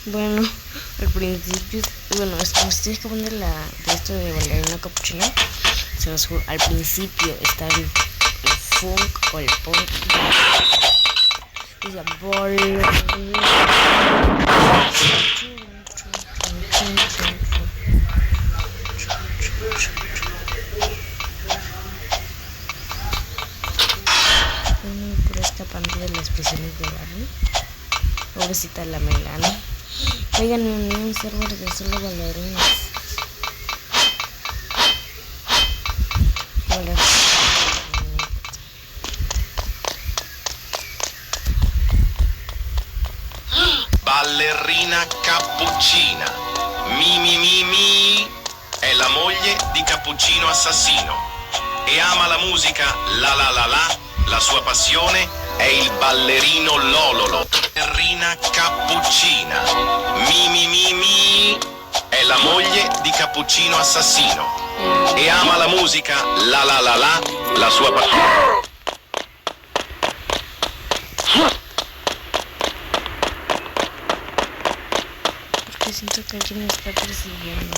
Bueno, al principio, bueno, es como si tienes que poner de esto de bailarina capuchina. Se los juro, al principio está el funk o el punk. Dice por esta parte de las expresiones de Barney. Pobrecita la Melana. Oigan, me uní a un server de solo bailarines. Ballerina Cappuccina. Mi è la moglie di Cappuccino Assassino e ama la musica la la la la. La sua passione è il ballerino Lololo. Ballerina Cappuccina. Mi è la moglie di Cappuccino Assassino e ama la musica la la la la. La sua passione. Porque siento que alguien me está persiguiendo.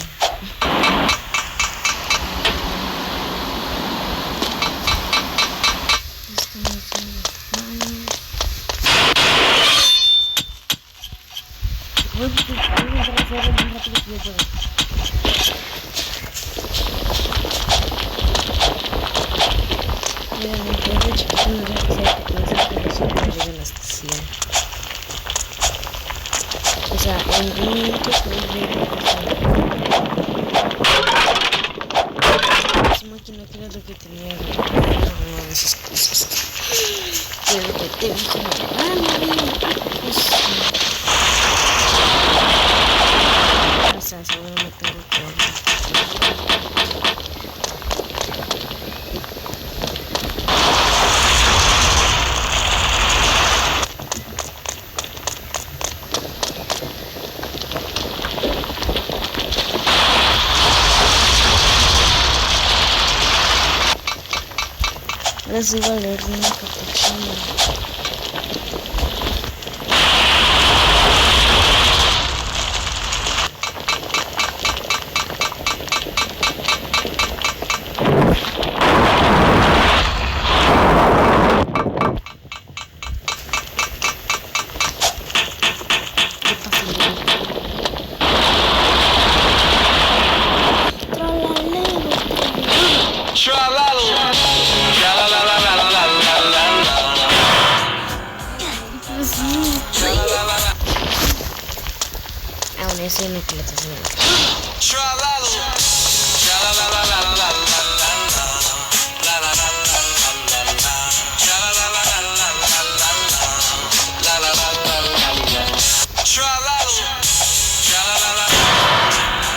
Voy a entrar a hacer más rápido que yo puedo. Obviamente, de chiquito no sé que pensar que los hombres llegan hasta 100. O sea, en un minuto puedes ver esa máquina que era lo que tenía una de esas cosas. Que lo que te dijo, seguro me tengo que ahora sí va a leer una capuchina. Aún eso no que le estás haciendo.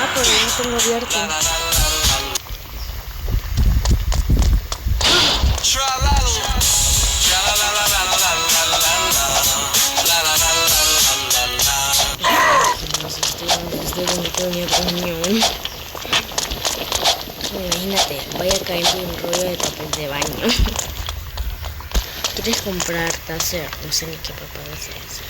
Ah, pero no tengo abierto. Imagínate, voy a caer en un rollo de papel de baño. ¿Quieres comprar taser? No sé ni qué papá hacer eso.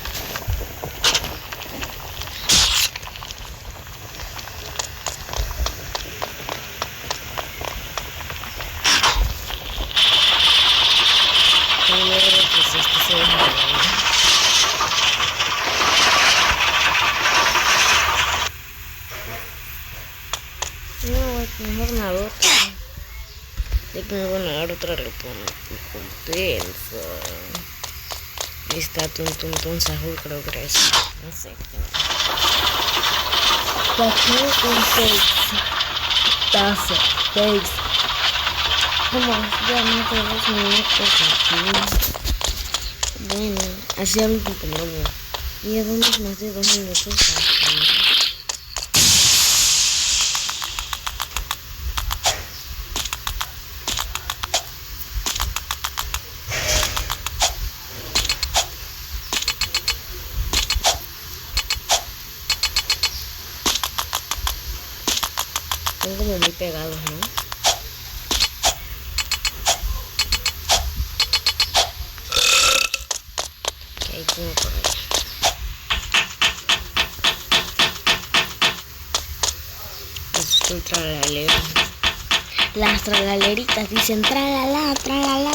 Mejor nada otra. De que me van a dar otra recompensa. Está Tun Sahur, creo que es. No sé. Papel con 6 taza 6. Como ya no tenemos minutos aquí. Bueno, así hablo un poco nuevo. Y llevamos más de 2 minutos aquí. Están como muy pegados, ¿no? Que hay como por allá. el tralalero. Las tralaleritas dicen tralala, tralala.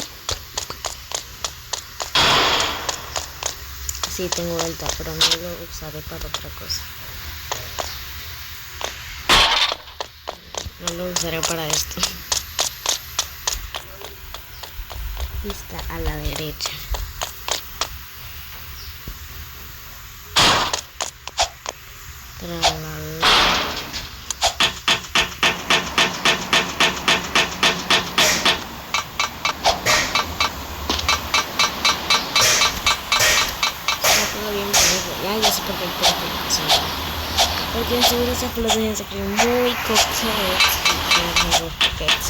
Sí, tengo alta, pero no lo usaré para otra cosa. No lo usaré para esto. Y está a la derecha. Tralala. Ya sé por qué porque seguro esa flor se cree muy coquette y muy coquette.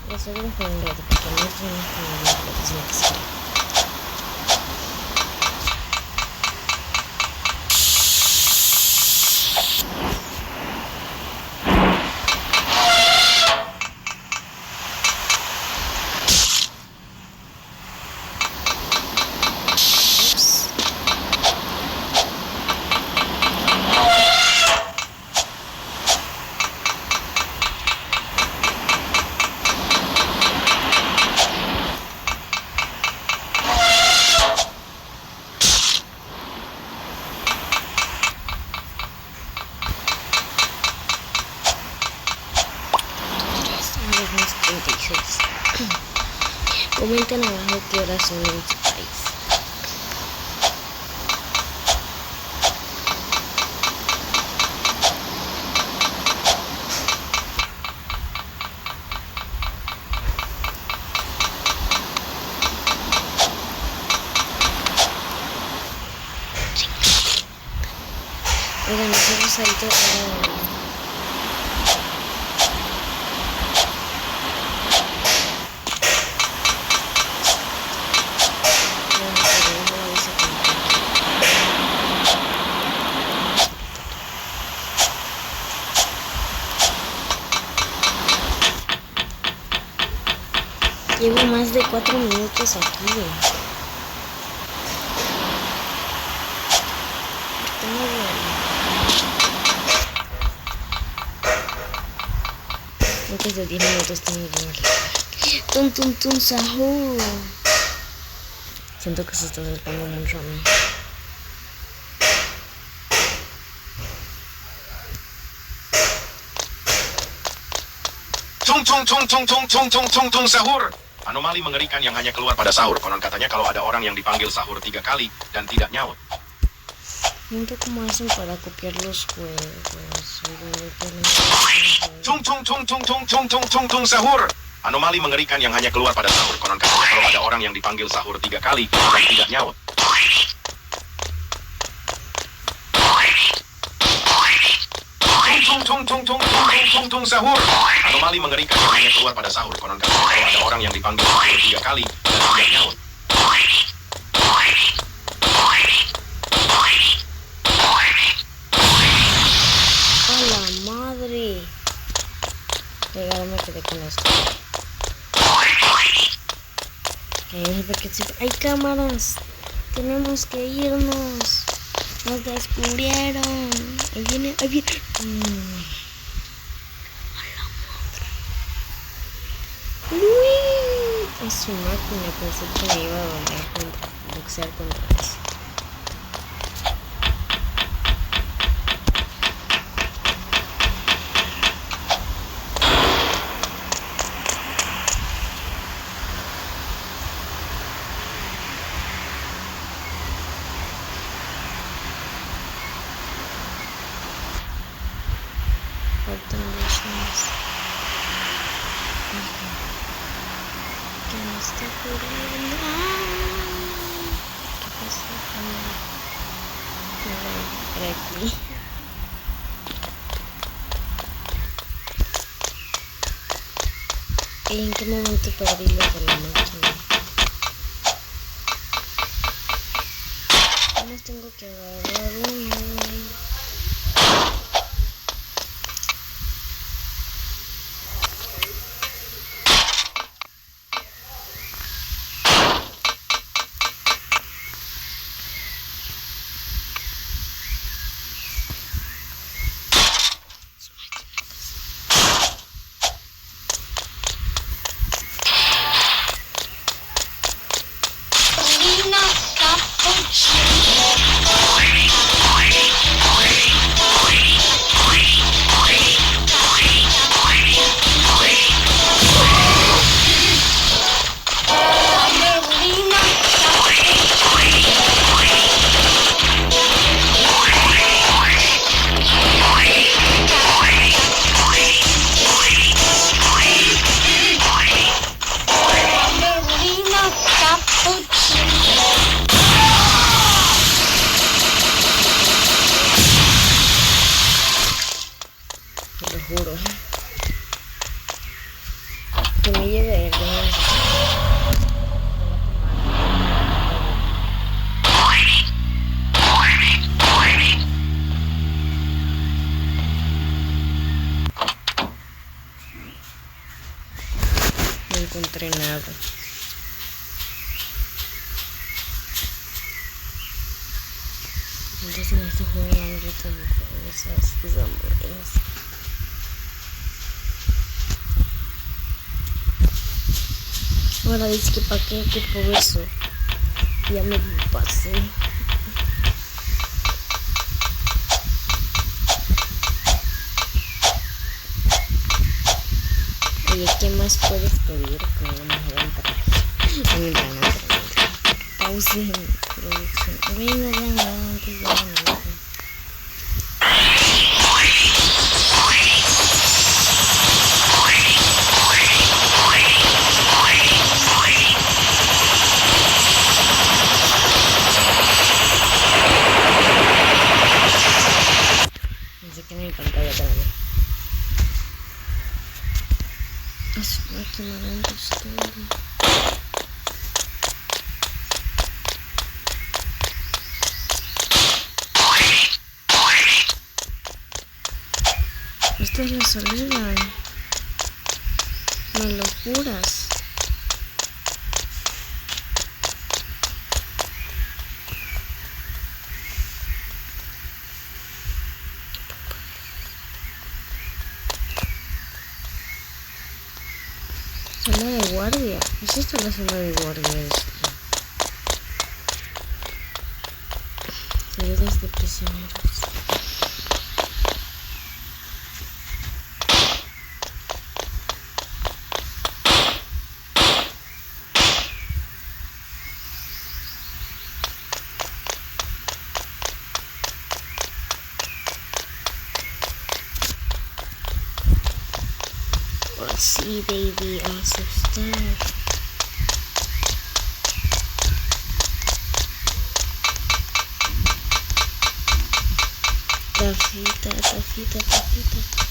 Lo seguro fue un reto porque no tienes que ver las flores. Comenten abajo qué horas son en su país. Oigan, nosotros ahorita llevo más de 4 minutos aquí. Antes de 10 minutos tengo que ir. Tun tun tun sahur. Siento que se está acercando mucho a mí. Tung sahur. Anomali mengerikan yang hanya keluar pada sahur. Konon katanya kalau ada orang yang dipanggil sahur 3 kali dan tidak nyaut. No sé cómo hacen para copiar los juegos. Tung sahur. Anomali mengerikan yang hanya keluar pada sahur. Konon katanya kalau ada orang yang dipanggil sahur 3 kali dan tidak nyaut. Tung sahur. Anomali mengerikan yang hanya keluar pada sahur. Konon katanya kalau ada orang yang dipanggil sahur 3 kali dan tidak nyaut. ¡A la madre! Ahora me quedé con esto. ¡Hay cámaras! ¡Tenemos que irnos! ¡Nos descubrieron! ¡Ahí viene! ¡Ahí viene! ¡A la madre! ¡Uy! Es su máquina, pensé que me iba a boxear contra eso. Faltan 2 más. ¿Qué me está ocurriendo? ¿Qué pasa con él? Me voy por aquí. ¿En qué momento perdí lo de la máquina? ¿Cómo tengo que agarrarlo? Entonces en este juego van a gritar esas amores. Ahora dice que para qué, que por eso ya me pasé. Oye, ¿qué más puedes pedir con una mejor entrada? Pause en producción. Amigo, venga, antes de la que mi pantalla grande. Es máquina historia. Esta es la salida. Me lo juras. Zona de guardia. ¿Es esto la zona de guardia? Salidas de prisioneros. Oh, sí, baby, asustar. Tafita, tafita, tafita.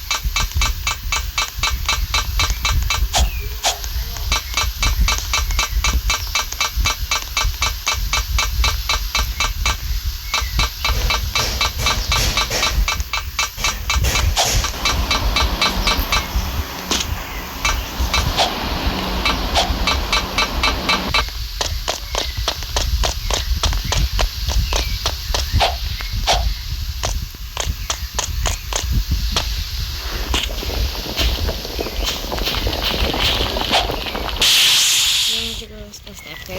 Hasta acá,